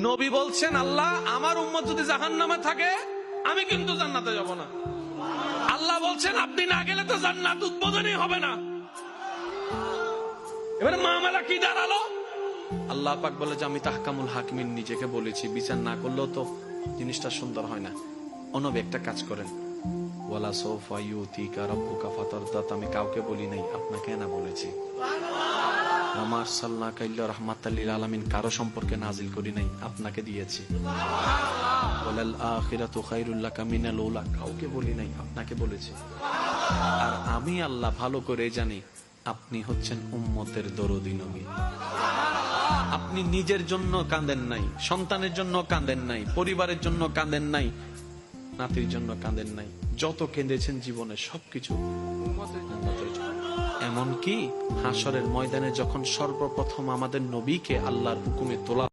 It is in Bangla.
নবী বলছেন, আল্লাহ আমার উম্মত যদি জাহান্নামে থাকে আমি কিন্তু জান্নাতে যাব না। আল্লাহ বলছেন আপনি না গেলে তো জান্নাত উদ্বোধনই হবে না। এবারে মামলা কি দাঁড়ালো? আল্লাহ পাক বলে যে আমি তাহকামুল হাকিমিন নিজেকে বলেছি, বিচার না করলেও তো জিনিসটা সুন্দর হয় না। অনবী একটা কাজ করেন, ওয়ালা সাউফা ইউতিকা রাব্বুকা ফাতারদা, আমি কাউকে বলি নাই, আপনাকে না বলেছি। ওমা আরসালনাকা ইল্লা রাহমাতাল লিল আলামিন, কারো সম্পর্কে নাজিল করি নাই, আপনাকে দিয়েছি। ওয়ালাল আখিরাতু খায়রুল লাকা মিনাল উলা, কাউকে বলি নাই, আপনাকে বলেছি। আর আমি আল্লাহ ভালো করে জানি আপনি হচ্ছেন উম্মতের দরদী নবী। আপনি নিজের জন্য কাঁদেন নাই, সন্তানের জন্য কাঁদেন নাই, পরিবারের জন্য কাঁদেন নাই, নাতির জন্য কাঁদেন নাই, যত কেঁদেছেন জীবনে সবকিছু উম্মতের জন্য। এমনকি হাসরের ময়দানে যখন সর্বপ্রথম আমাদের নবীকে আল্লাহর হুকুমে তোলা